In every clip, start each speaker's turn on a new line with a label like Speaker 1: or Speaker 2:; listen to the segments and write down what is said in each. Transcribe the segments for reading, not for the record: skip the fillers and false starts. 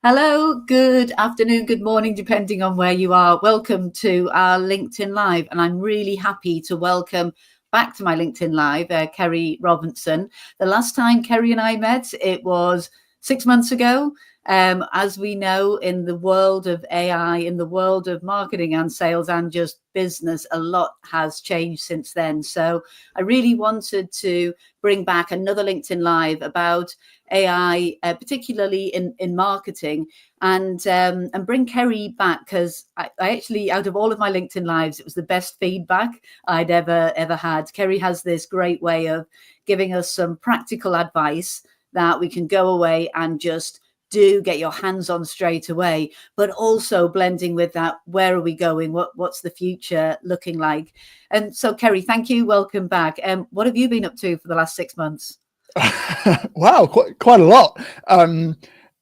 Speaker 1: Hello, good afternoon, good morning, depending on where you are. Welcome to our LinkedIn Live. And I'm really happy to welcome back to my LinkedIn Live, Kerry Robinson. The last time Kerry and I met, it was 6 months ago. As we know, in the world of AI, in the world of marketing and sales and just business, a lot has changed since then. So I really wanted to bring back another LinkedIn Live about AI, particularly in marketing, and bring Kerry back, because I actually, out of all of my LinkedIn Lives, it was the best feedback I'd ever had. Kerry has this great way of giving us some practical advice that we can go away and just get your hands on straight away, but also blending with that, where are we going? What's the future looking like? And so, Kerry, thank you. Welcome back. What have you been up to for the last 6 months?
Speaker 2: Wow, quite a lot.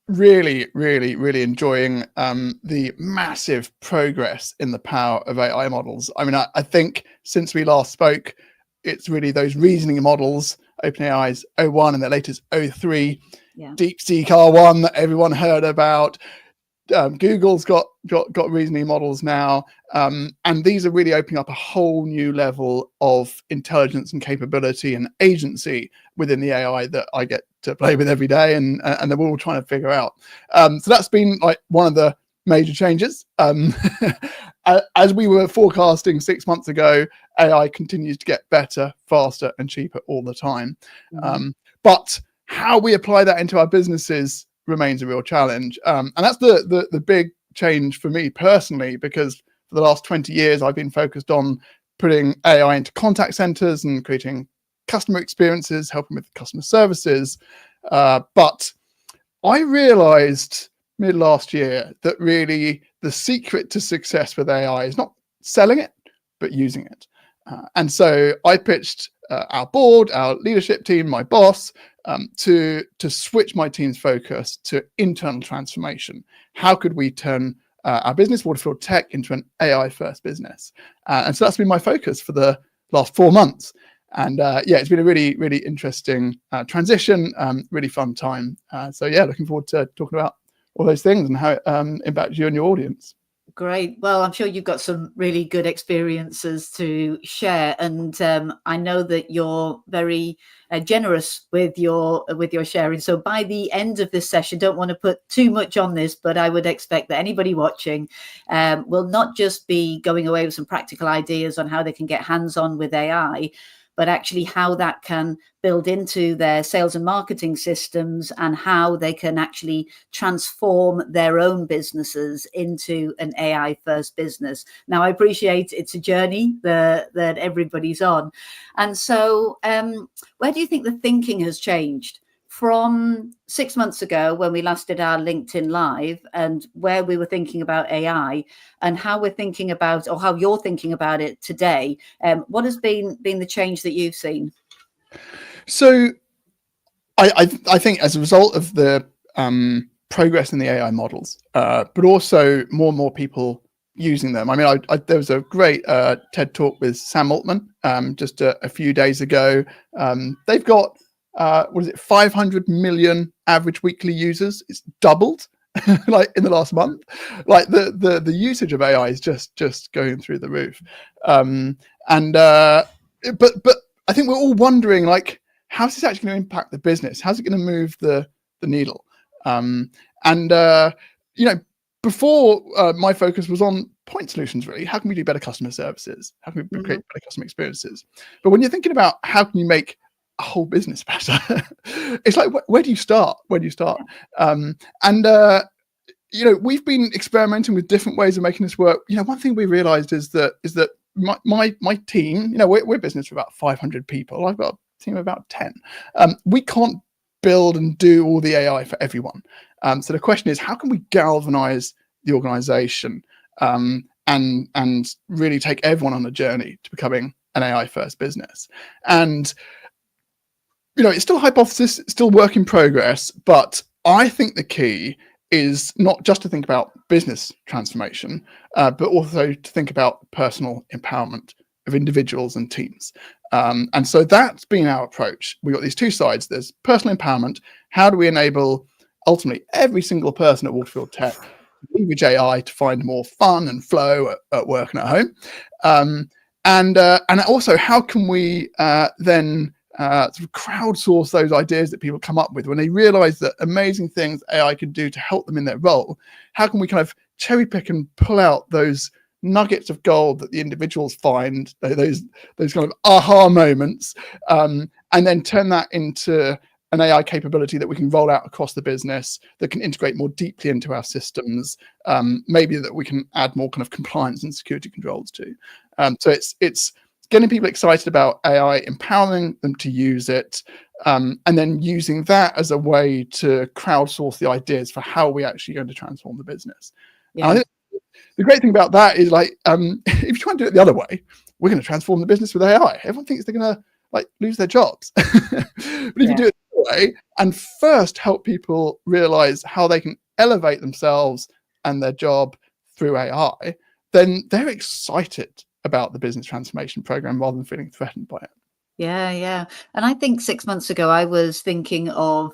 Speaker 2: Really enjoying the massive progress in the power of AI models. I mean, I think since we last spoke, it's really those reasoning models, OpenAI's O1 and their latest O3, DeepSeek R1 that everyone heard about. Google's got reasoning models now, and these are really opening up a whole new level of intelligence and capability and agency within the AI that I get to play with every day, and that we're all trying to figure out. So that's been like one of the major changes. As we were forecasting 6 months ago, AI continues to get better, faster, and cheaper all the time. But how we apply that into our businesses remains a real challenge. And that's the big change for me personally, because for the last 20 years, I've been focused on putting AI into contact centers and creating customer experiences, helping with customer services. But I realized mid last year that really the secret to success with AI is not selling it, but using it. And so I pitched our board, our leadership team, my boss, to switch my team's focus to internal transformation. How could we turn our business, Waterfield Tech, into an AI-first business? And so that's been my focus for the last 4 months. And it's been a really interesting transition, really fun time. So looking forward to talking about all those things and how it impacts you and your audience.
Speaker 1: Great. Well, I'm sure you've got some really good experiences to share, and I know that you're very generous with your sharing. So by the end of this session, don't want to put too much on this, but I would expect that anybody watching will not just be going away with some practical ideas on how they can get hands-on with AI, but actually how that can build into their sales and marketing systems, and how they can actually transform their own businesses into an AI first business. Now, I appreciate it's a journey that everybody's on. And so where do you think the thinking has changed from 6 months ago when we last did our LinkedIn Live, and where we were thinking about AI, and how we're thinking about, or how you're thinking about it today? What has been the change that you've seen?
Speaker 2: So I think as a result of the progress in the AI models, but also more and more people using them. I mean, there was a great TED talk with Sam Altman just a few days ago. They've got 500 million average weekly users. It's doubled like in the last month. Like the usage of AI is just going through the roof. But I think we're all wondering, like, how's this actually going to impact the business? How's it going to move the needle? Before my focus was on point solutions, really. How can we do better customer services? How can we create better customer experiences? But when you're thinking about how can you make a whole business better, it's like, where do you start? We've been experimenting with different ways of making this work. One thing we realized is that my team, we're a business of about 500 people. I've got a team of about 10. We can't build and do all the AI for everyone. So the question is, how can we galvanize the organization and really take everyone on a journey to becoming an AI first business? And it's still a hypothesis, it's still work in progress, but I think the key is not just to think about business transformation, but also to think about personal empowerment of individuals and teams. And so that's been our approach. We've got these two sides. There's personal empowerment. How do we enable ultimately every single person at Waterfield Tech leverage AI to find more fun and flow at work and at home. And also, how can we then sort of crowdsource those ideas that people come up with when they realize that amazing things AI can do to help them in their role? How can we kind of cherry pick and pull out those nuggets of gold that the individuals find, those kind of aha moments, and then turn that into an AI capability that we can roll out across the business, that can integrate more deeply into our systems, maybe that we can add more kind of compliance and security controls to. So it's getting people excited about AI, empowering them to use it, and then using that as a way to crowdsource the ideas for how we actually going to transform the business.
Speaker 1: Yeah.
Speaker 2: And I think the great thing about that is, like, if you try and do it the other way, we're going to transform the business with AI. Everyone thinks they're going to like lose their jobs. But if you do it the other way and first help people realize how they can elevate themselves and their job through AI, then they're excited about the business transformation program rather than feeling threatened by it.
Speaker 1: Yeah. And I think 6 months ago, I was thinking of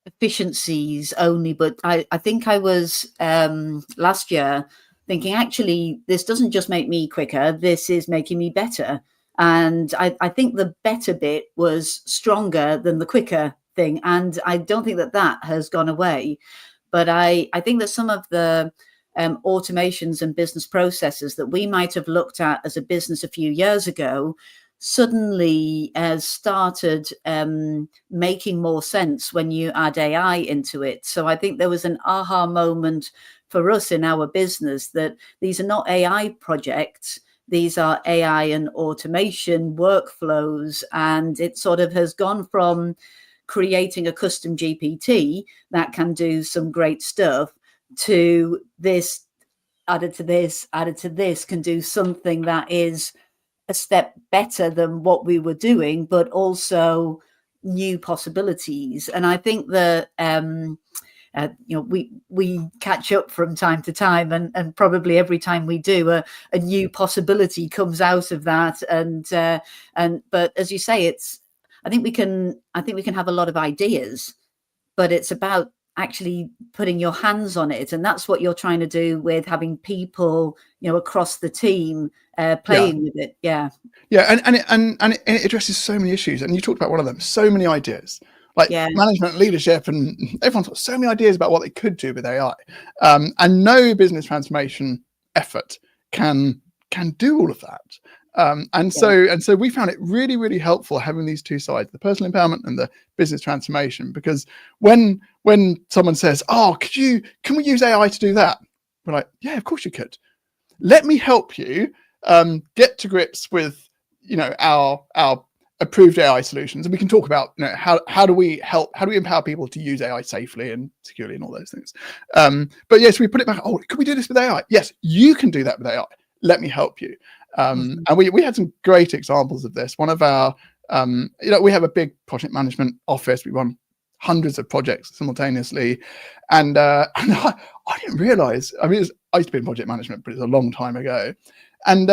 Speaker 1: efficiencies only, but I think I was last year thinking, actually, this doesn't just make me quicker, this is making me better. And I think the better bit was stronger than the quicker thing. And I don't think that has gone away. But I think that some of the automations and business processes that we might have looked at as a business a few years ago suddenly started making more sense when you add AI into it. So I think there was an aha moment for us in our business that these are not AI projects. These are AI and automation workflows. And it sort of has gone from creating a custom GPT that can do some great stuff to this, added to this, can do something that is a step better than what we were doing, but also new possibilities. And I think that we catch up from time to time, and probably every time we do, a new possibility comes out of that. But as you say, I think we can have a lot of ideas, but it's about actually putting your hands on it, and that's what you're trying to do with having people across the team playing with it. And
Speaker 2: it addresses so many issues, and you talked about one of them. So many ideas, like management, leadership, and everyone's got so many ideas about what they could do with AI, and no business transformation effort can do all of that. So we found it really, really helpful having these two sides, the personal empowerment and the business transformation, because when someone says, "Oh, can we use AI to do that?" We're like, "Yeah, of course you could. Let me help you get to grips with our approved AI solutions, and we can talk about how do we empower people to use AI safely and securely and all those things." But yes, we put it back. Oh, can we do this with AI? Yes, you can do that with AI. Let me help you. And we had some great examples of this. One of our, we have a big project management office. We run hundreds of projects simultaneously, and I didn't realize. I mean, I used to be in project management, but it's a long time ago. And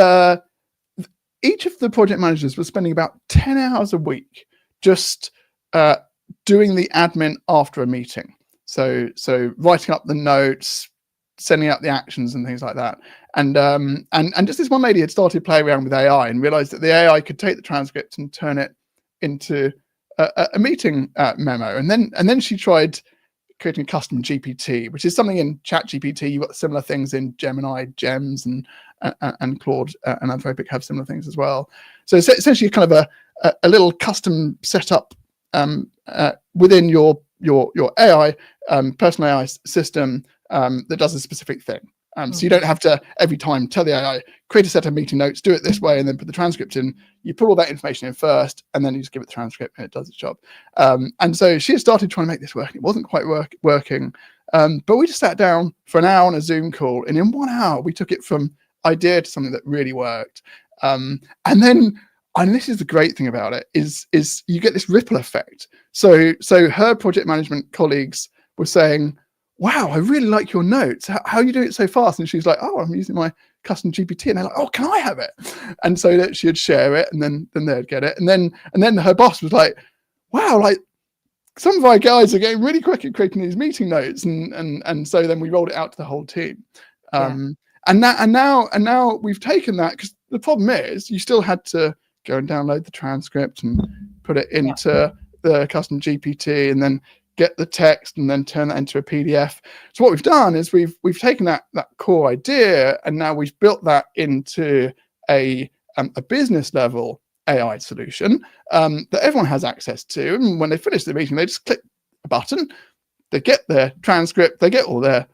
Speaker 2: each of the project managers was spending about 10 hours a week just doing the admin after a meeting. So writing up the notes, sending out the actions and things like that. And just this one lady had started playing around with AI and realized that the AI could take the transcript and turn it into a meeting memo. And then she tried creating a custom GPT, which is something in ChatGPT. You've got similar things in Gemini, Gems, and Claude and Anthropic have similar things as well. So it's essentially kind of a little custom setup within your AI, personal AI system that does a specific thing. So you don't have to every time tell the AI, create a set of meeting notes, do it this way, and then put the transcript in. You put all that information in first, and then you just give it the transcript, and it does its job. And so she had started trying to make this work. It wasn't quite working. But we just sat down for an hour on a Zoom call, and in 1 hour, we took it from idea to something that really worked. And this is the great thing about it, is you get this ripple effect. So her project management colleagues were saying, "Wow, I really like your notes. How are you doing it so fast?" And she's like, "Oh, I'm using my custom GPT." And they're like, "Oh, can I have it?" And so that she'd share it, and then they'd get it. And then her boss was like, "Wow, like some of our guys are getting really quick at creating these meeting notes, and so then we rolled it out to the whole team. And now we've taken that, because the problem is you still had to go and download the transcript and put it into the custom GPT, and then get the text and then turn that into a PDF. So what we've done is we've taken that core idea, and now we've built that into a business level AI solution that everyone has access to. And when they finish the meeting, they just click a button, they get their transcript, they get all their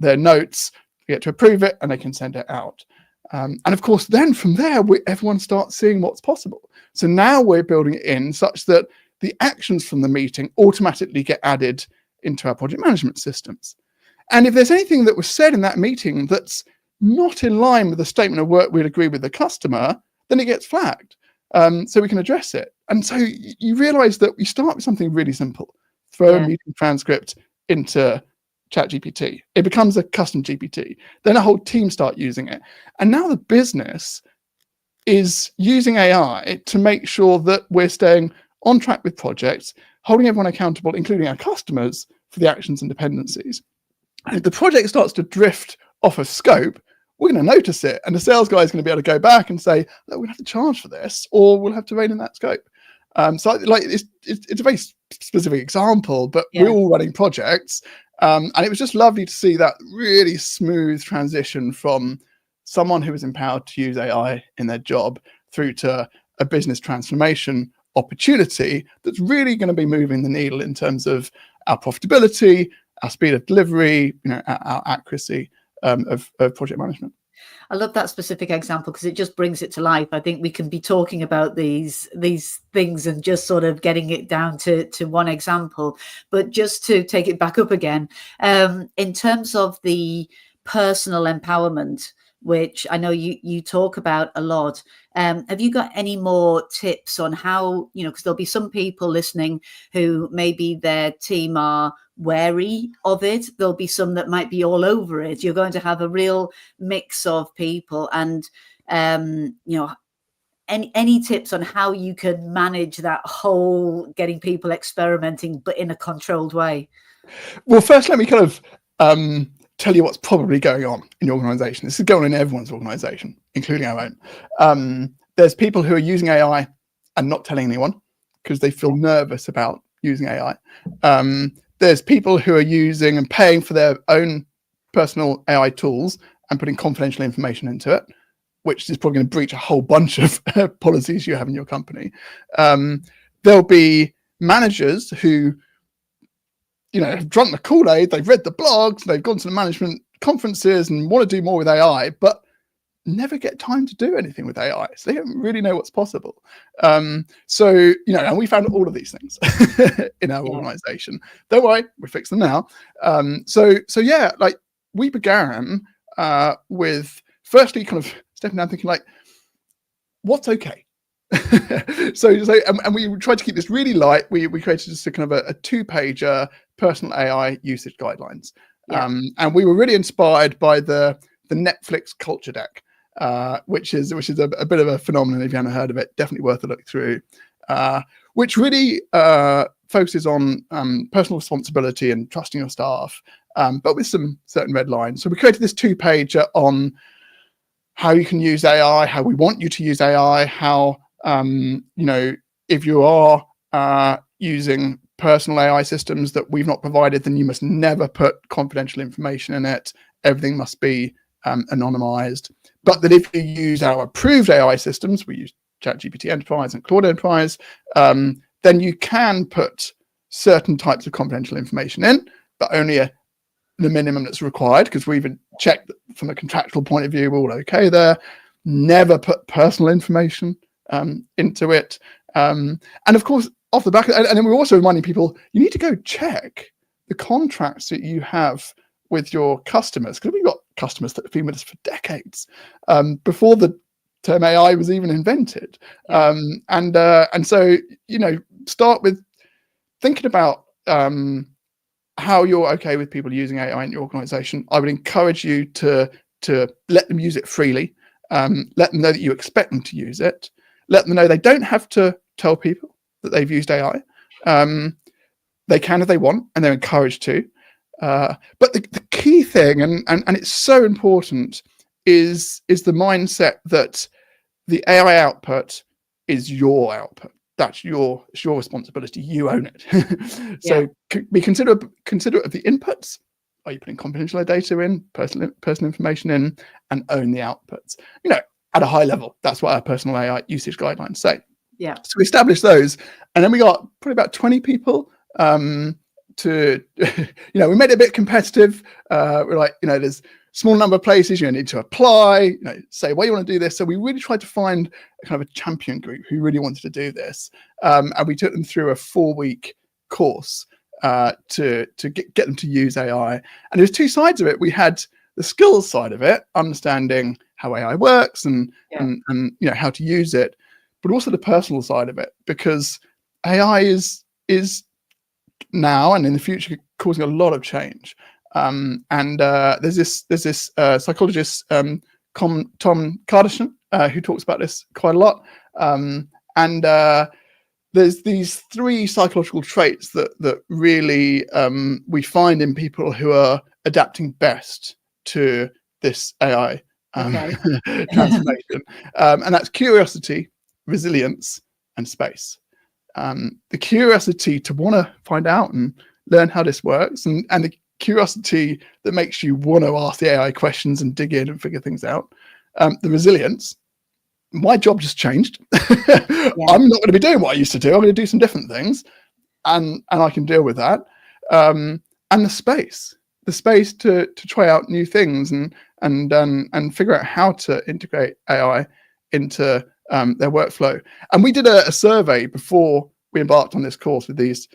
Speaker 2: notes, they get to approve it, and they can send it out. And of course, then from there, everyone starts seeing what's possible. So now we're building it in such that the actions from the meeting automatically get added into our project management systems. And if there's anything that was said in that meeting that's not in line with the statement of work we'd agree with the customer, then it gets flagged, so we can address it. And so you realize that we start with something really simple. Throw a meeting transcript into ChatGPT. It becomes a custom GPT. Then a whole team start using it. And now the business is using AI to make sure that we're staying on track with projects, holding everyone accountable, including our customers, for the actions and dependencies. And if the project starts to drift off of scope, we're going to notice it. And the sales guy is going to be able to go back and say, look, we'll have to charge for this, or we'll have to rein in that scope. So like it's a very specific example, but we're all running projects. And it was just lovely to see that really smooth transition from someone who was empowered to use AI in their job through to a business transformation opportunity that's really going to be moving the needle in terms of our profitability, our speed of delivery, our accuracy of project management.
Speaker 1: I love that specific example because it just brings it to life. I think we can be talking about these things and just sort of getting it down to one example, but just to take it back up again, in terms of the personal empowerment, which I know you talk about a lot. Have you got any more tips on how, because there'll be some people listening who maybe their team are wary of it. There'll be some that might be all over it. You're going to have a real mix of people, and any tips on how you can manage that whole getting people experimenting, but in a controlled way?
Speaker 2: Well, first, let me kind of tell you what's probably going on in your organization. This is going on in everyone's organization, including our own. There's people who are using AI and not telling anyone because they feel nervous about using AI. There's people who are using and paying for their own personal AI tools and putting confidential information into it, which is probably going to breach a whole bunch of policies you have in your company. There'll be managers who have drunk the Kool-Aid, they've read the blogs, they've gone to the management conferences and want to do more with AI, but never get time to do anything with AI. So they don't really know what's possible. And we found all of these things in our organization. Don't worry, we fix them now. We began with firstly kind of stepping down thinking like, what's okay? And we tried to keep this really light. We created just a kind of a 2-pager personal AI usage guidelines. And we were really inspired by the Netflix culture deck, which is a bit of a phenomenon. If you haven't heard of it, definitely worth a look through, which really focuses on personal responsibility and trusting your staff, but with some certain red lines. So we created this 2-pager on how you can use AI, how we want you to use AI, how if you are using personal AI systems that we've not provided, then you must never put confidential information in it. Everything must be anonymized. But that if you use our approved AI systems, we use ChatGPT Enterprise and Claude Enterprise, then you can put certain types of confidential information in, but only the minimum that's required, because we've checked from a contractual point of view, we're all okay there. Never put personal information into it. And of course, off the back, and then we're also reminding people, you need to go check the contracts that you have with your customers, because we've got customers that have been with us for decades, before the term AI was even invented. And so, start with thinking about how you're okay with people using AI in your organization. I would encourage you to let them use it freely. Let them know that you expect them to use it. Let them know they don't have to tell people that they've used AI. They can if they want, and they're encouraged to. But the key thing, and it's so important, is the mindset that the AI output is your output. It's your responsibility. You own it. So be considerate of the inputs. Are you putting confidential data in, personal information in, and own the outputs? At a high level, that's what our personal AI usage guidelines say.
Speaker 1: Yeah.
Speaker 2: So we established those, and then we got probably about 20 people to, we made it a bit competitive. We're like, there's a small number of places you need to apply, say why you want to do this. So we really tried to find a kind of a champion group who really wanted to do this. And we took them through a 4-week course to get them to use AI. And there's two sides of it. We had the skills side of it, understanding how AI works and how to use it, but also the personal side of it, because AI is now and in the future causing a lot of change. There's this psychologist, Tom Kardashian, who talks about this quite a lot. There's these 3 psychological traits that really we find in people who are adapting best to this AI transformation. And that's curiosity, resilience, and space. The curiosity to want to find out and learn how this works, and the curiosity that makes you want to ask the AI questions and dig in and figure things out. The resilience. My job just changed. I'm not going to be doing what I used to do. I'm going to do some different things, and I can deal with that. And the space to try out new things and figure out how to integrate AI into their workflow. And we did a survey before we embarked on this course with these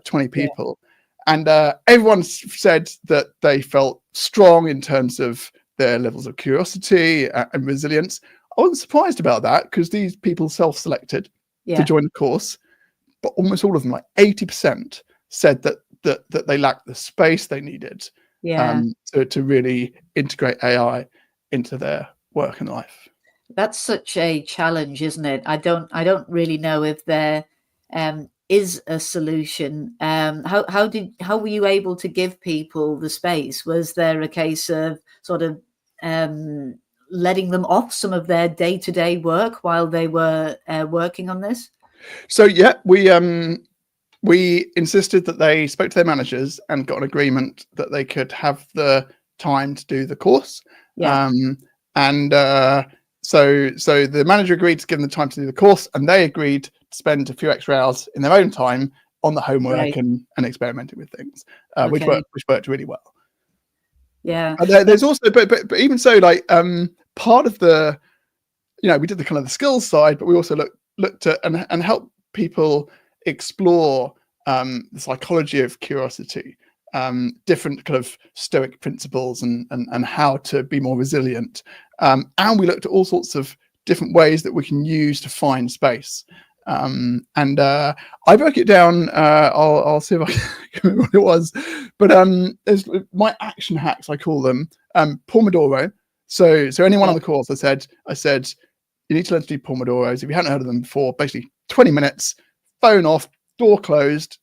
Speaker 2: 20 people, and everyone said that they felt strong in terms of their levels of curiosity and resilience. I wasn't surprised about that, because these people self-selected to join the course, but almost all of them, like 80%, said that they lacked the space they needed to really integrate AI into their work and life.
Speaker 1: That's such a challenge, isn't it? I don't really know if there is a solution. How were you able to give people the space? Was there a case of sort of letting them off some of their day-to-day work while they were working on this?
Speaker 2: So we insisted that they spoke to their managers and got an agreement that they could have the time to do the course. So the manager agreed to give them the time to do the course, and they agreed to spend a few extra hours in their own time on the homework and experimenting with things, which worked really well.
Speaker 1: Yeah.
Speaker 2: There's also, but even so, like part of the, we did the kind of the skills side, but we also looked at and helped people explore the psychology of curiosity, different kind of Stoic principles and how to be more resilient. And we looked at all sorts of different ways that we can use to find space. I broke it down. I'll see if I can remember what it was, but there's my action hacks, I call them, Pomodoro. So anyone on the course, I said, you need to learn to do Pomodoros. If you hadn't heard of them before, basically 20 minutes, phone off, door closed,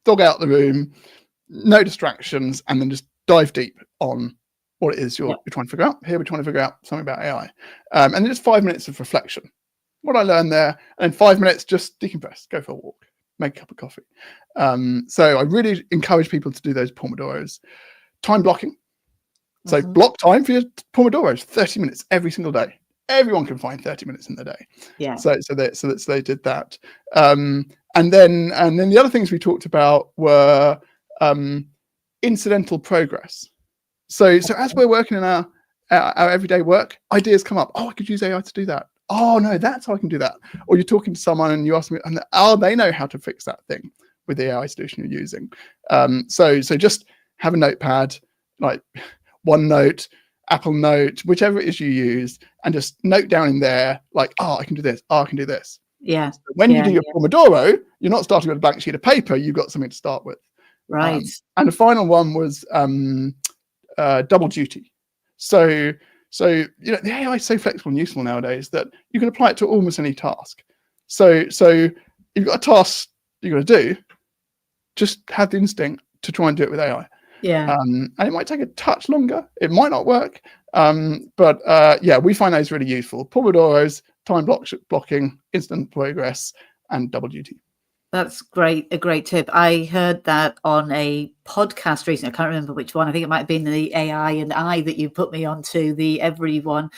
Speaker 2: dog out the room, no distractions, and then just dive deep on what it is you're trying to figure out. Here we're trying to figure out something about AI. And then just 5 minutes of reflection. What I learned there, and then 5 minutes just decompress, go for a walk, make a cup of coffee. So I really encourage people to do those Pomodoros. Time blocking. So block time for your Pomodoros, 30 minutes every single day. Everyone can find 30 minutes in the day.
Speaker 1: Yeah.
Speaker 2: So they did that. And then the other things we talked about were incidental progress. So as we're working in our everyday work, ideas come up. Oh, I could use AI to do that. Oh no, that's how I can do that. Or you're talking to someone and you ask them, and they know how to fix that thing with the AI solution you're using. So just have a notepad, like OneNote, Apple Note, whichever it is you use, and just note down in there, like, I can do this. I can do this.
Speaker 1: Yeah.
Speaker 2: So when you do your Pomodoro, you're not starting with a blank sheet of paper. You've got something to start with.
Speaker 1: Right.
Speaker 2: And the final one was double duty. So the AI is so flexible and useful nowadays that you can apply it to almost any task. So you've got a task you've got to do, just have the instinct to try and do it with AI.
Speaker 1: Yeah.
Speaker 2: And it might take a touch longer. It might not work. But yeah, we find those really useful. Pomodoros, time blocking, instant progress, and double duty.
Speaker 1: That's great. A great tip. I heard that on a podcast recently. I can't remember which one. I think it might have been the AI and I that you put me onto, the every one.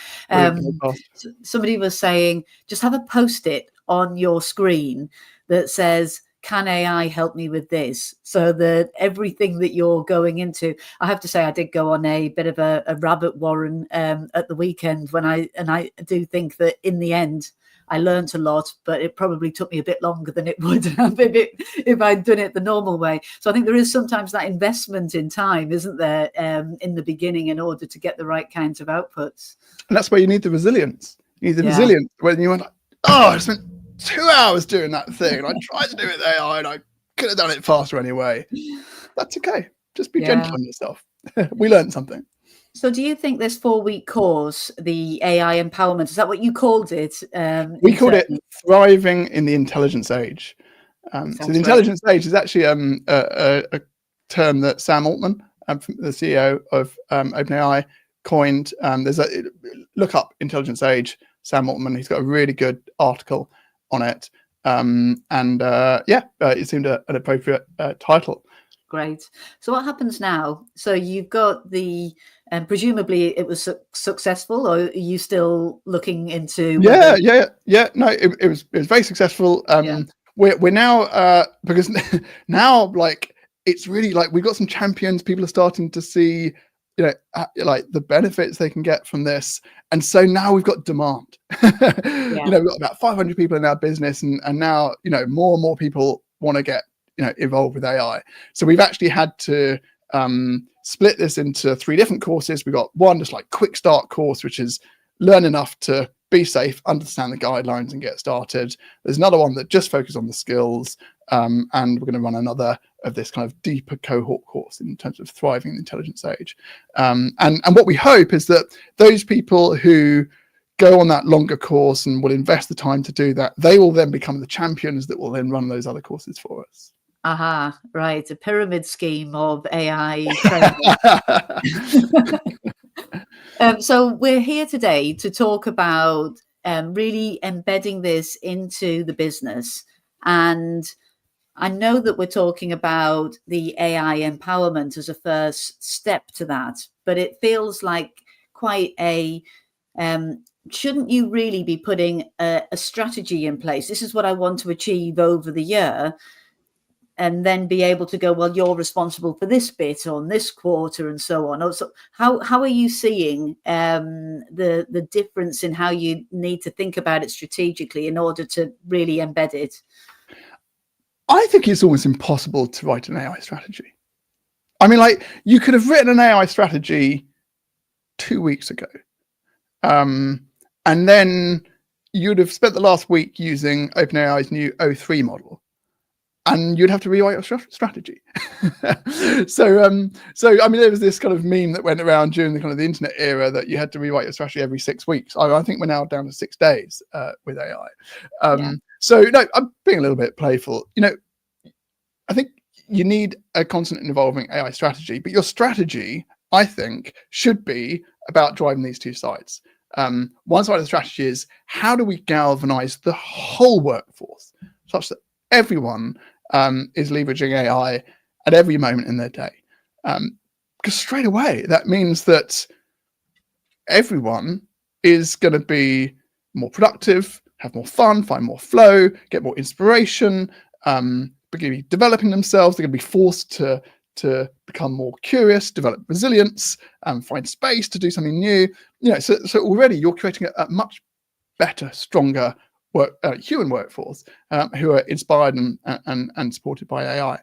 Speaker 1: Somebody was saying, just have a post-it on your screen that says, can AI help me with this? So that everything that you're going into, I have to say, I did go on a bit of a rabbit warren at the weekend and I do think that in the end, I learned a lot, but it probably took me a bit longer than it would have if I'd done it the normal way. So I think there is sometimes that investment in time, isn't there, in the beginning in order to get the right kinds of outputs.
Speaker 2: And that's where you need the resilience. You need the resilience when you went, oh, I spent 2 hours doing that thing and I tried to do it with AI and I could have done it faster anyway. That's okay. Just be gentle on yourself. We learned something.
Speaker 1: So do you think this 4-week course, the AI empowerment, is that what you called it?
Speaker 2: We called it Thriving in the Intelligence Age. So the Intelligence Age is actually a term that Sam Altman, the CEO of OpenAI, coined. Look up Intelligence Age, Sam Altman. He's got a really good article on it. It seemed an appropriate title.
Speaker 1: Great. So what happens now? So you've got the, presumably it was successful, or are you still looking into?
Speaker 2: No, it was very successful. We're now because now like it's really like we've got some champions. People are starting to see, like the benefits they can get from this, and so now we've got demand. We've got about 500 people in our business, and now more and more people want to get involved with AI. So we've actually had to split this into 3 different courses. We've got one just like quick start course, which is learn enough to be safe, understand the guidelines and get started. There's another one that just focuses on the skills. And we're going to run another of this kind of deeper cohort course in terms of thriving in the intelligence age. And what we hope is that those people who go on that longer course and will invest the time to do that, they will then become the champions that will then run those other courses for us.
Speaker 1: Right. A pyramid scheme of AI training. So we're here today to talk about really embedding this into the business. And I know that we're talking about the AI empowerment as a first step to that, but it feels like quite a shouldn't you really be putting a strategy in place? This is what I want to achieve over the year. And then be able to go, well, you're responsible for this bit on this quarter and so on. So how are you seeing the difference in how you need to think about it strategically in order to really embed it?
Speaker 2: I think it's almost impossible to write an AI strategy. I mean, like you could have written an AI strategy 2 weeks ago. And then you'd have spent the last week using OpenAI's new O3 model. And you'd have to rewrite your strategy. So I mean, there was this kind of meme that went around during the kind of the internet era that you had to rewrite your strategy every 6 weeks. I think we're now down to 6 days with AI. So no, I'm being a little bit playful. I think you need a constant and evolving AI strategy, but your strategy, I think, should be about driving these 2 sides. One side of the strategy is how do we galvanize the whole workforce such that everyone is leveraging AI at every moment in their day. Because straight away, that means that everyone is going to be more productive, have more fun, find more flow, get more inspiration, be developing themselves. They're going to be forced to become more curious, develop resilience, find space to do something new. So already you're creating a much better, stronger human workforce who are inspired and supported by AI.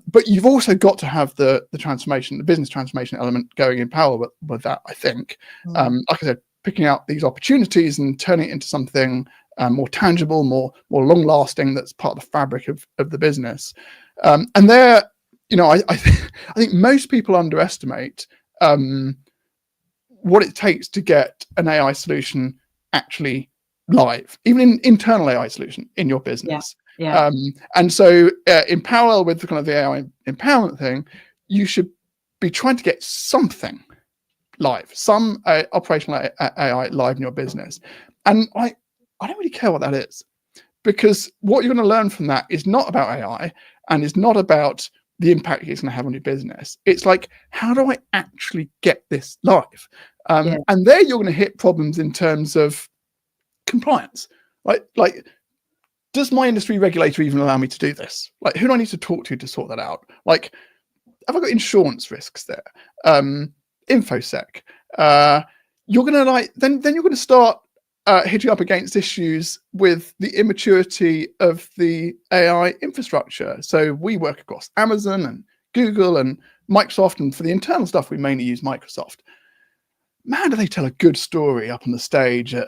Speaker 2: But you've also got to have the transformation, the business transformation element going in parallel with that, I think. Like I said, picking out these opportunities and turning it into something more tangible, more long lasting, that's part of the fabric of the business. And there, I think most people underestimate what it takes to get an AI solution actually live, even an internal AI solution in your business.
Speaker 1: Yeah.
Speaker 2: And so in parallel with the kind of the AI empowerment thing, you should be trying to get something live, some operational AI live in your business. And I don't really care what that is, because what you're going to learn from that is not about AI and is not about the impact it's going to have on your business. It's like, how do I actually get this live? And there you're going to hit problems in terms of compliance. Like, does my industry regulator even allow me to do this? Like, who do I need to talk to sort that out? Like, have I got insurance risks there? InfoSec. You're going to then you're going to start hitting up against issues with the immaturity of the AI infrastructure. So we work across Amazon and Google and Microsoft, and for the internal stuff, we mainly use Microsoft. Man, do they tell a good story up on the stage at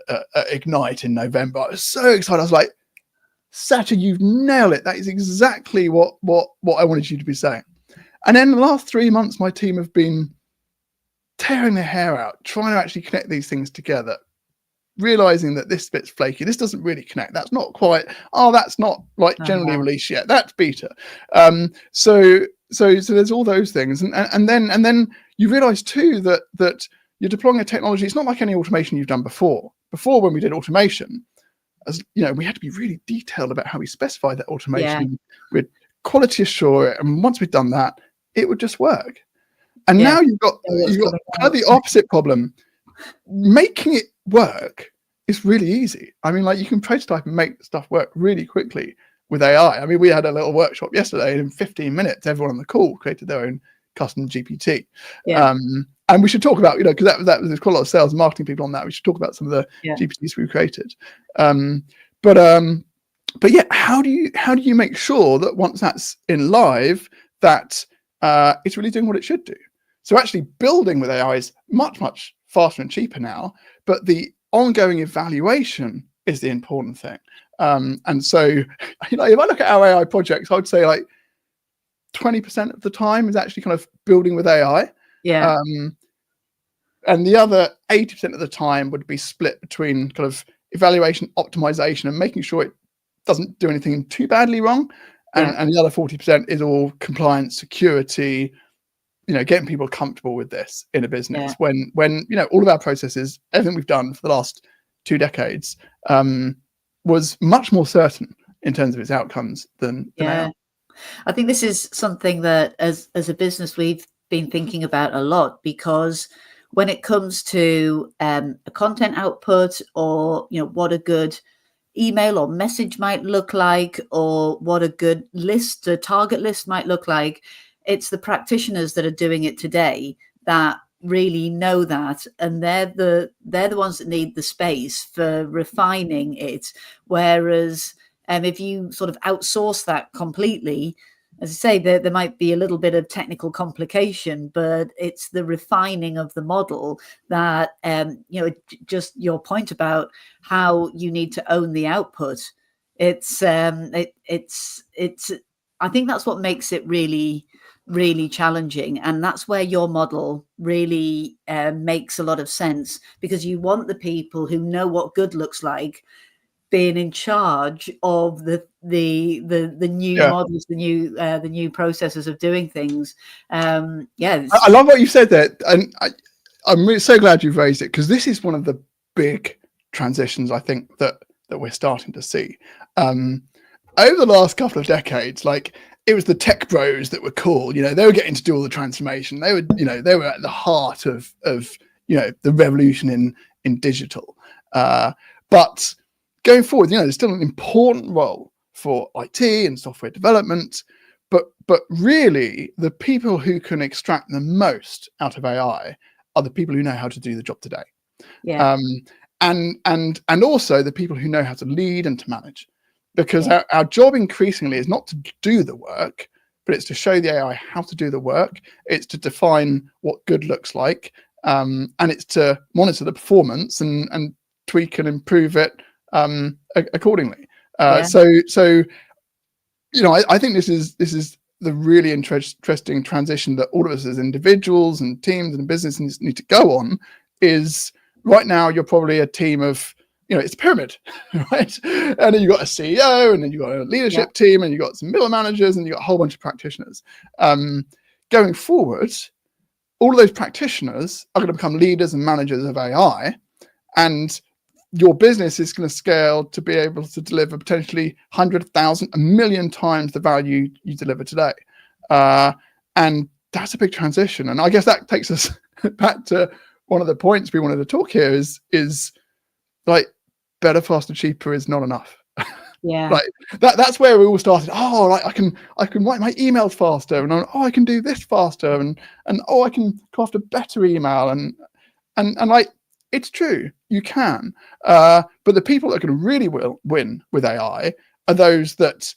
Speaker 2: Ignite in November. I was so excited. I was like, Satya, you've nailed it. That is exactly what I wanted you to be saying. And then the last 3 months, my team have been tearing their hair out, trying to actually connect these things together, realizing that this bit's flaky. This doesn't really connect. That's not quite, that's not like generally released yet. That's beta. So there's all those things. And then you realize too that you're deploying a technology. It's not like any automation you've done before. Before, when we did automation, as you know, we had to be really detailed about how we specify that automation. We'd quality assure it, and once we'd done that, it would just work. And now you've got kind of the opposite problem. Making it work is really easy. I mean, like, you can prototype and make stuff work really quickly with AI. I mean, we had a little workshop yesterday, and in 15 minutes, everyone on the call created their own custom GPT. And we should talk about, because there's quite a lot of sales and marketing people on that. We should talk about some of the GPTs we created. But yeah, how do you make sure that once that's in live, that it's really doing what it should do? So actually building with AI is much, much faster and cheaper now, but the ongoing evaluation is the important thing. And so, if I look at our AI projects, I would say like 20% of the time is actually kind of building with AI. And the other 80% of the time would be split between kind of evaluation, optimization, and making sure it doesn't do anything too badly wrong. And the other 40% is all compliance, security, getting people comfortable with this in a business. When all of our processes, everything we've done for the last 2 decades, was much more certain in terms of its outcomes than AI.
Speaker 1: I think this is something that as a business we've been thinking about a lot, because when it comes to a content output, or what a good email or message might look like, or what a good list, a target list might look like, it's the practitioners that are doing it today that really know that, and they're the ones that need the space for refining it. Whereas if you sort of outsource that completely, as I say, there might be a little bit of technical complication, but it's the refining of the model that, just your point about how you need to own the output. It's I think that's what makes it really, really challenging. And that's where your model really makes a lot of sense, because you want the people who know what good looks like being in charge of the new models, the new processes of doing things. I
Speaker 2: love what you said there, and I'm really so glad you've raised it, because this is one of the big transitions I think that we're starting to see over the last couple of decades. Like, it was the tech bros that were cool. They were getting to do all the transformation. They were at the heart of the revolution in digital. But going forward, there's still an important role for IT and software development, but really the people who can extract the most out of AI are the people who know how to do the job today. And also the people who know how to lead and to manage, because our job increasingly is not to do the work, but it's to show the AI how to do the work. It's to define what good looks like, and it's to monitor the performance and tweak and improve it accordingly. So I think this is the really interesting transition that all of us as individuals and teams and businesses need to go on. Is right now you're probably a team of it's a pyramid, right? And then you've got a CEO, and then you've got a leadership team, and you've got some middle managers, and you've got a whole bunch of practitioners. Going forward, all of those practitioners are going to become leaders and managers of AI, and your business is going to scale to be able to deliver potentially 100,000, 1,000,000 times the value you deliver today. And that's a big transition. And I guess that takes us back to one of the points we wanted to talk here is like better, faster, cheaper is not enough.
Speaker 1: Yeah.
Speaker 2: Like that's where we all started. Oh, like I can write my emails faster, and I can do this faster, and I can craft a better email, and like it's true, you can. But the people that can really win with AI are those that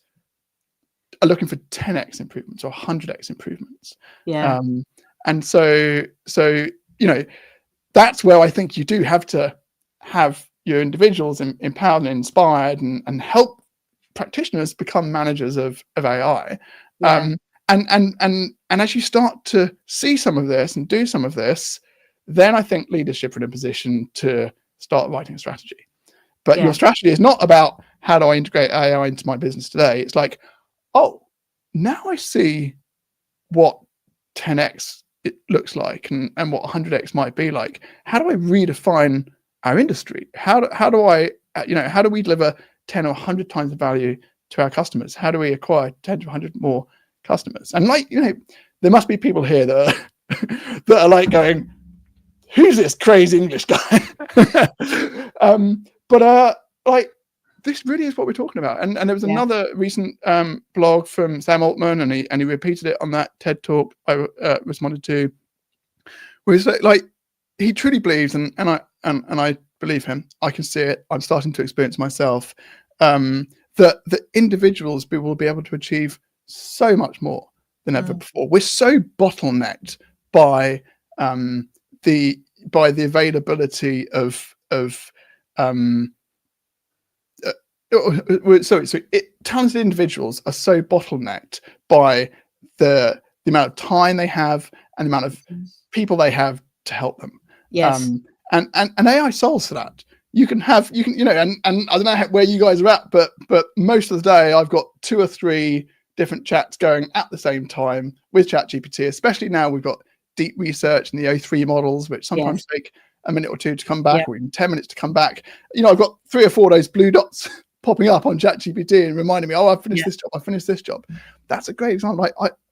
Speaker 2: are looking for 10x improvements or 100x improvements.
Speaker 1: Yeah.
Speaker 2: And so that's where I think you do have to have your individuals empowered and inspired, and help practitioners become managers of AI.
Speaker 1: Yeah.
Speaker 2: And as you start to see some of this and do some of this, then I think leadership are in a position to start writing a strategy. But your strategy is not about how do I integrate AI into my business today. It's like, oh, now I see what 10x it looks like, and what 100x might be like. How do I redefine our industry? How do I, how do we deliver 10 or 100 times the value to our customers? How do we acquire 10 to 100 more customers? And there must be people here that are like going, who's this crazy English guy? But this really is what we're talking about. And there was another recent blog from Sam Altman, and he repeated it on that TED talk I responded to, where he's like he truly believes, and I believe him. I can see it. I'm starting to experience myself, that the individuals will be able to achieve so much more than ever before. We're so bottlenecked by the availability of talented individuals are so bottlenecked by the amount of time they have and the amount of people they have to help them.
Speaker 1: Yes.
Speaker 2: And AI solves for that. You can and I don't know where you guys are at, but most of the day I've got 2 or 3 different chats going at the same time with ChatGPT, especially now we've got deep research and the O3 models, which sometimes take a minute or 2 to come back, or even 10 minutes to come back. I've got 3 or 4 of those blue dots popping up on ChatGPT and reminding me, I've finished this job, I finished this job. That's a great example.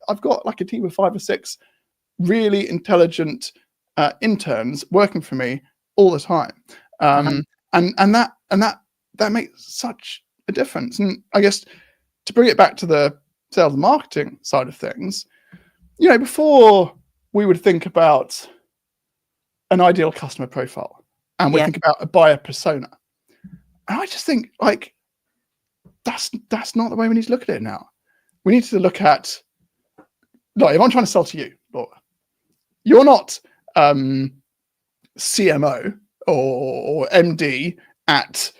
Speaker 2: I've got like a team of 5 or 6 really intelligent interns working for me all the time. And that makes such a difference. And I guess to bring it back to the sales and marketing side of things, before we would think about an ideal customer profile, and we think about a buyer persona, and I just think like that's not the way we need to look at it now. We need to look at, like, if I'm trying to sell to you, Laura, you're not CMO or MD at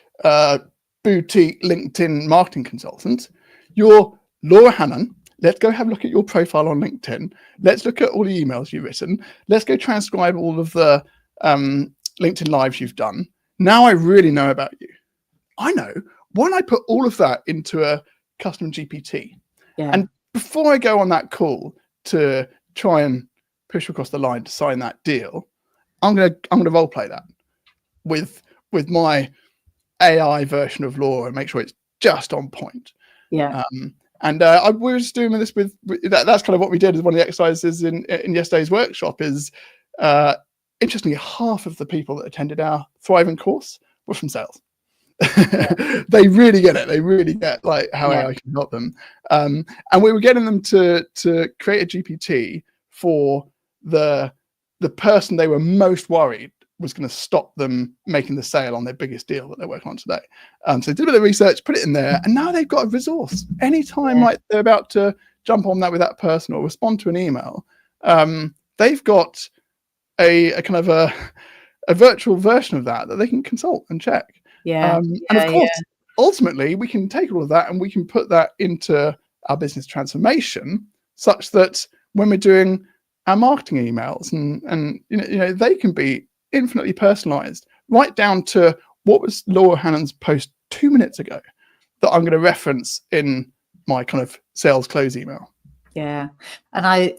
Speaker 2: boutique LinkedIn marketing consultant. You're Laura Hannon. Let's go have a look at your profile on LinkedIn. Let's look at all the emails you've written. Let's go transcribe all of the LinkedIn lives you've done. Now I really know about you. I know. Why don't I put all of that into a custom GPT? And before I go on that call to try and push across the line to sign that deal, I'm gonna role play that with my AI version of Laura and make sure it's just on point. And we were just doing this with that. That's kind of what we did as one of the exercises in yesterday's workshop. Is interestingly, half of the people that attended our Thriving course were from sales. They really get it. They really get like how AI can help them. And we were getting them to create a GPT for the person they were most worried was going to stop them making the sale on their biggest deal that they're working on today. So they did a bit of research, put it in there, and now they've got a resource. Anytime like they're about to jump on that with that person or respond to an email, they've got a kind of a virtual version of that they can consult and check. And of course, ultimately, we can take all of that and we can put that into our business transformation, such that when we're doing our marketing emails and they can be infinitely personalized, right down to what was Laura Hannon's post 2 minutes ago that I'm going to reference in my kind of sales close email?
Speaker 1: Yeah. And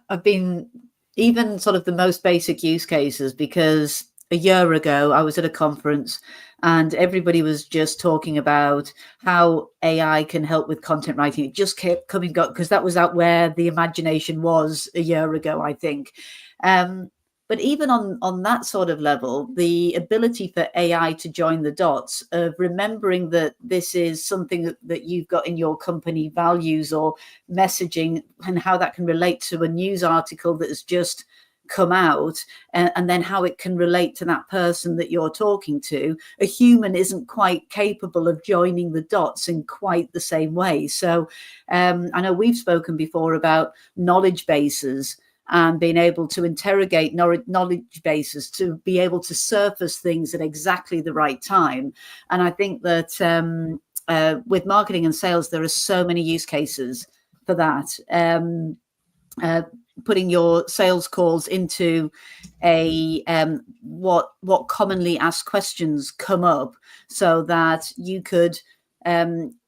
Speaker 1: I've been even sort of the most basic use cases, because a year ago I was at a conference and everybody was just talking about how AI can help with content writing. It just kept coming up because that was out where the imagination was a year ago, I think. But even on that sort of level, the ability for AI to join the dots of remembering that this is something that you've got in your company values or messaging, and how that can relate to a news article that has just come out, and then how it can relate to that person that you're talking to. A human isn't quite capable of joining the dots in quite the same way. So I know we've spoken before about knowledge bases and being able to interrogate knowledge bases to be able to surface things at exactly the right time. And I think that with marketing and sales, there are so many use cases for that. Putting your sales calls into a what commonly asked questions come up, so that you could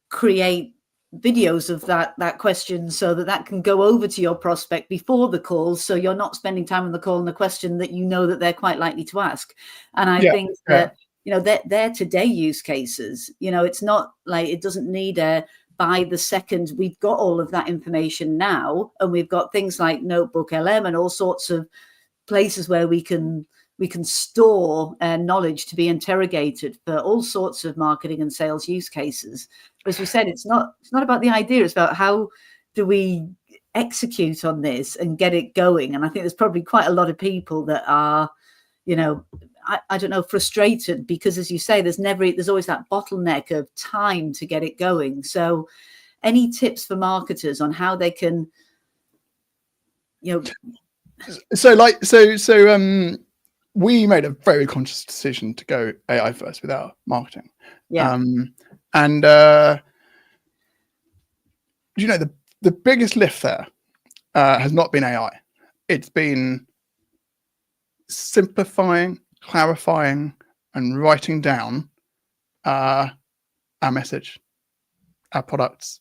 Speaker 1: create videos of that question, so that can go over to your prospect before the call, so you're not spending time on the call on a question that you know that they're quite likely to ask. And I think that they're today use cases. It's not like it doesn't need a by the second. We've got all of that information now, and we've got things like Notebook LM and all sorts of places where we can store knowledge to be interrogated for all sorts of marketing and sales use cases. But as we said, it's not about the idea, it's about how do we execute on this and get it going. And I think there's probably quite a lot of people that are, I don't know, frustrated, because as you say, there's always that bottleneck of time to get it going. So any tips for marketers on how they can,
Speaker 2: we made a very conscious decision to go AI first with our marketing.
Speaker 1: Yeah.
Speaker 2: The biggest lift there has not been AI. It's been simplifying, clarifying, and writing down our message, our products,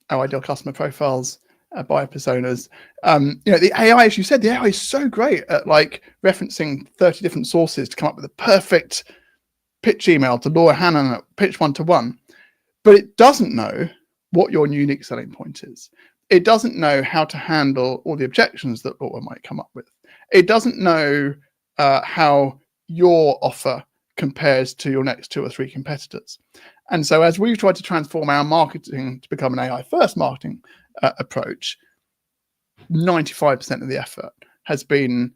Speaker 2: our ideal customer profiles, our buyer personas. The AI, as you said, the AI is so great at like referencing 30 different sources to come up with the perfect pitch email to Laura Hannon at pitch 1-to-1, but it doesn't know what your unique selling point is. It doesn't know how to handle all the objections that Laura might come up with. It doesn't know how your offer compares to your next 2 or 3 competitors. And so as we've tried to transform our marketing to become an AI first marketing approach, 95% of the effort has been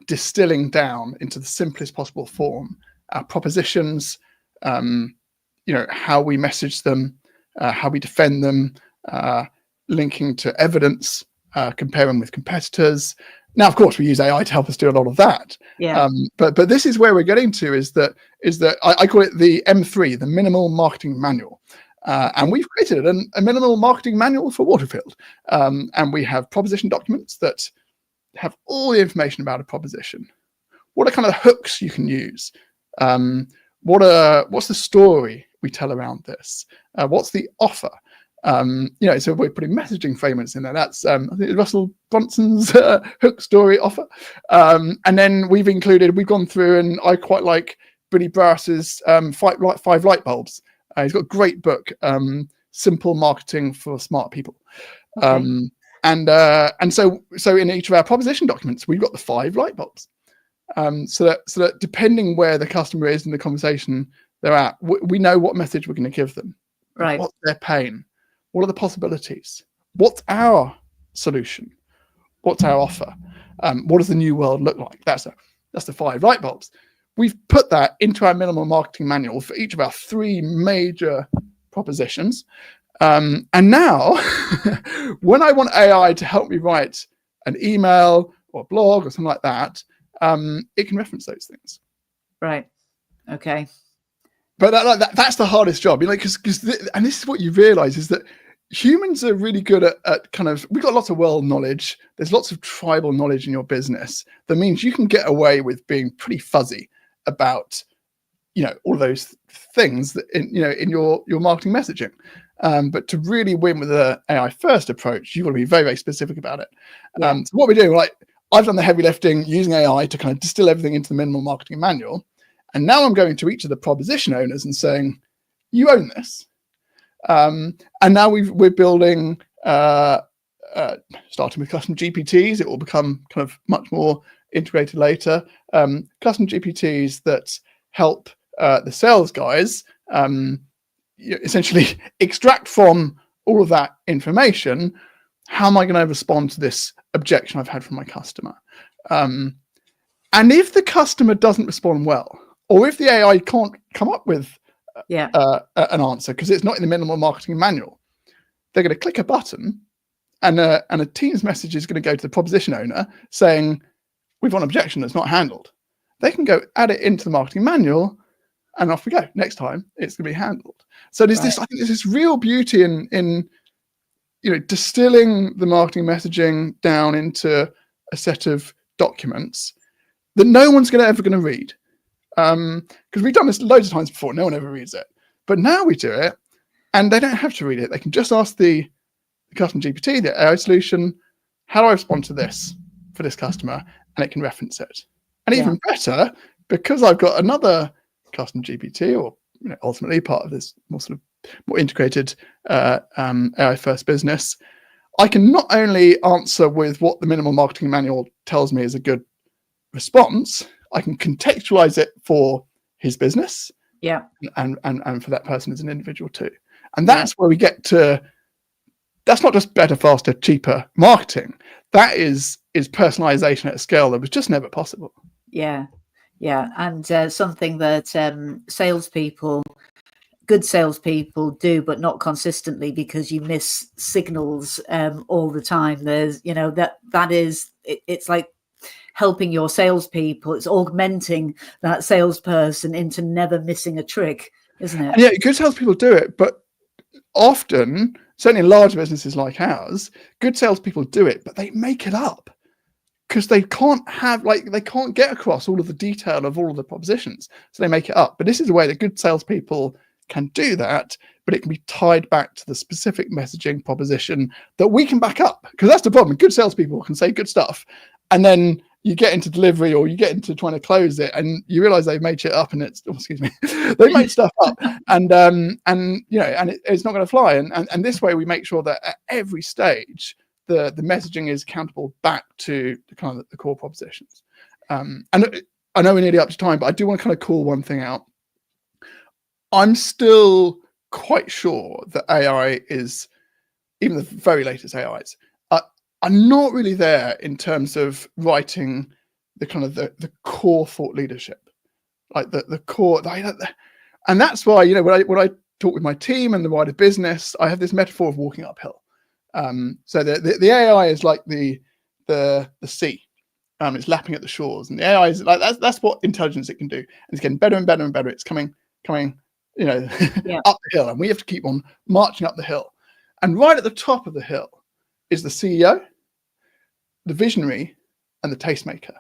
Speaker 2: distilling down into the simplest possible form our propositions, how we message them, how we defend them, linking to evidence, comparing with competitors. Now, of course, we use AI to help us do a lot of that.
Speaker 1: Yeah.
Speaker 2: But this is where we're getting to, is that I call it the M3, the minimal marketing manual. And we've created a minimal marketing manual for Waterfield. And we have proposition documents that have all the information about a proposition. What are kind of the hooks you can use? What's the story we tell around this? What's the offer? So we're putting messaging frameworks in there. That's I think Russell Bronson's hook, story, offer. And then we've gone through, and I quite like Billy Brass's 5 light bulbs. He's got a great book, Simple Marketing for Smart People. Okay. And so in each of our proposition documents, we've got the 5 light bulbs. So that depending where the customer is in the conversation they're at, we know what message we're going to give them.
Speaker 1: Right.
Speaker 2: What's their pain? What are the possibilities? What's our solution? What's our offer? What does the new world look like? That's the 5 light bulbs. We've put that into our minimal marketing manual for each of our 3 major propositions. And now, when I want AI to help me write an email or a blog or something like that, it can reference those things.
Speaker 1: Right. Okay.
Speaker 2: But that's the hardest job, because and this is what you realize, is that humans are really good at kind of, we've got lots of world knowledge. There's lots of tribal knowledge in your business. That means you can get away with being pretty fuzzy about all of those things that in your marketing messaging. But to really win with an AI first approach, you've got to be very, very specific about it.
Speaker 1: Yeah.
Speaker 2: So what we're doing, like I've done the heavy lifting using AI to kind of distill everything into the minimal marketing manual. And now I'm going to each of the proposition owners and saying, you own this. And now we're building, starting with custom GPTs. It will become kind of much more integrated later. Custom GPTs that help the sales guys essentially extract from all of that information, how am I going to respond to this objection I've had from my customer? And if the customer doesn't respond well, or if the AI can't come up with an answer because it's not in the minimal marketing manual, they're going to click a button and a Teams message is going to go to the proposition owner saying, we've got an objection that's not handled. They can go add it into the marketing manual and off we go. Next time it's going to be handled. So there's this, I think there's this real beauty in distilling the marketing messaging down into a set of documents that no one's ever going to read. Because we've done this loads of times before, no one ever reads it. But now we do it and they don't have to read it. They can just ask the custom GPT, the AI solution, how do I respond to this for this customer? And it can reference it. And even better, because I've got another custom GPT, or ultimately part of this more integrated AI first business, I can not only answer with what the minimal marketing manual tells me is a good response, I can contextualize it for his business, and for that person as an individual too. And that's where we get to. That's not just better, faster, cheaper marketing. That is personalization at a scale that was just never possible.
Speaker 1: Yeah, and something that good salespeople do, but not consistently, because you miss signals all the time. There's, it's like helping your salespeople. It's augmenting that salesperson into never missing a trick, isn't it?
Speaker 2: And yeah, good salespeople do it, but often, certainly in large businesses like ours, good salespeople do it, but they make it up because they can't get across all of the detail of all of the propositions. So they make it up. But this is a way that good salespeople can do that, but it can be tied back to the specific messaging proposition that we can back up. Because that's the problem. Good salespeople can say good stuff, and then you get into delivery or you get into trying to close it and you realize they've made shit up and they made stuff up and it's not going to fly. And this way we make sure that at every stage, the messaging is accountable back to the kind of the core propositions. And I know we're nearly up to time, but I do want to kind of call one thing out. I'm still quite sure that AI is, even the very latest AIs, are not really there in terms of writing the kind of the core thought leadership, like the core. And that's why, when I talk with my team and the wider business, I have this metaphor of walking uphill. So the AI is like the sea. It's lapping at the shores, and the AI is like that's what intelligence it can do, and it's getting better and better and better. It's coming up the hill, and we have to keep on marching up the hill. And right at the top of the hill is the CEO, the visionary, and the tastemaker.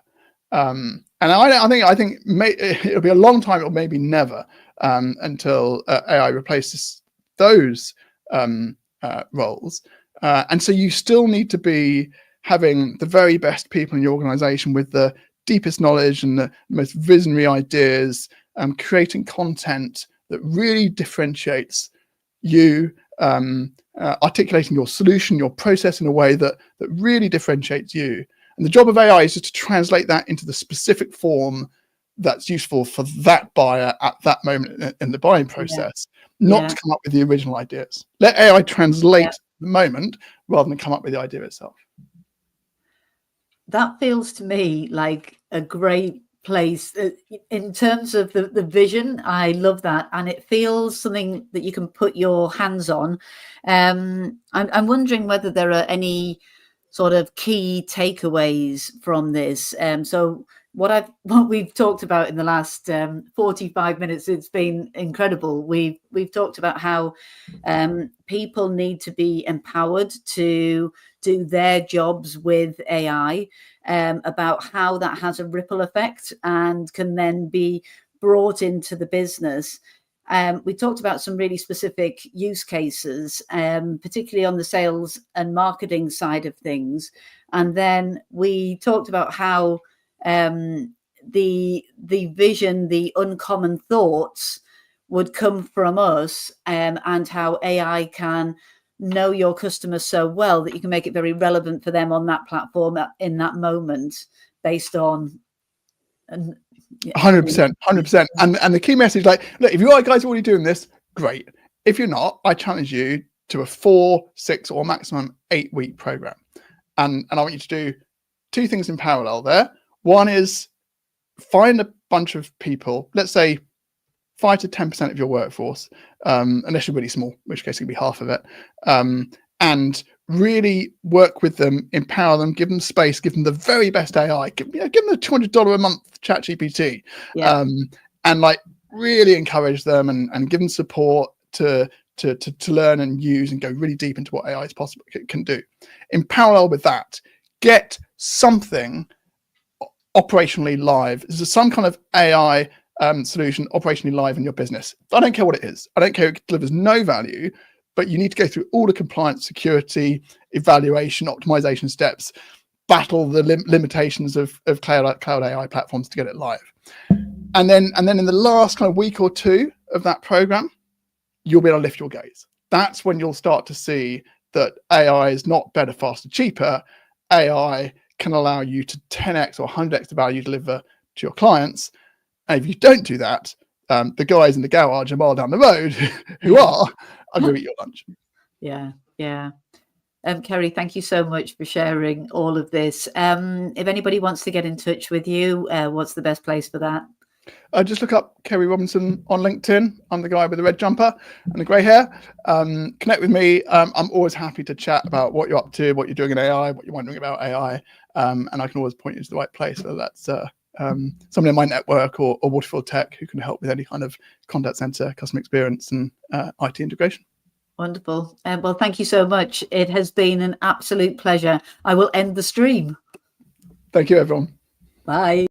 Speaker 2: And I think it'll be a long time, or maybe never, until AI replaces those roles. And so you still need to be having the very best people in your organization with the deepest knowledge and the most visionary ideas, creating content that really differentiates you, articulating your solution, your process in a way that really differentiates you. And the job of AI is just to translate that into the specific form that's useful for that buyer at that moment in the buying process, not to come up with the original ideas. Let AI translate the moment rather than come up with the idea itself.
Speaker 1: That feels to me like a great place in terms of the vision. I love that, and it feels something that you can put your hands on. I'm wondering whether there are any sort of key takeaways from this. So what we've talked about in the last 45 minutes, it's been incredible. We've talked about how people need to be empowered to do their jobs with AI, about how that has a ripple effect and can then be brought into the business. We talked about some really specific use cases, particularly on the sales and marketing side of things. And then we talked about how the vision, the uncommon thoughts would come from us, and how AI can know your customers so well that you can make it very relevant for them on that platform in that moment, based on
Speaker 2: 100%. And the key message, like, look, if you guys are already doing this, great. If you're not, I challenge you to a 4, 6, or maximum 8-week program. And I want you to do 2 things in parallel there. One is find a bunch of people, let's say 5 to 10% of your workforce, unless you're really small, in which case it can be half of it, and really work with them, empower them, give them space, give them the very best AI, give them a $200 a month ChatGPT, and like really encourage them and give them support to learn and use and go really deep into what AI is possible can do. In parallel with that, get something operationally live. There's some kind of AI solution operationally live in your business. I don't care what it is. I don't care if it delivers no value, but you need to go through all the compliance, security, evaluation, optimization steps, battle the limitations of cloud AI platforms to get it live. And then in the last kind of week or 2 of that program, you'll be able to lift your gaze. That's when you'll start to see that AI is not better, faster, cheaper. AI can allow you to 10x or 100x the value you deliver to your clients. And if you don't do that, the guys in the garage a mile down the road who are going to eat your lunch.
Speaker 1: Yeah. Kerry, thank you so much for sharing all of this. If anybody wants to get in touch with you, what's the best place for that?
Speaker 2: Just look up Kerry Robinson on LinkedIn. I'm the guy with the red jumper and the grey hair. Connect with me. I'm always happy to chat about what you're up to, what you're doing in AI, what you're wondering about AI, and I can always point you to the right place, whether that's someone in my network or Waterfield Tech who can help with any kind of contact center, customer experience, and IT integration.
Speaker 1: Wonderful. Well, thank you so much. It has been an absolute pleasure. I will end the stream.
Speaker 2: Thank you, everyone.
Speaker 1: Bye.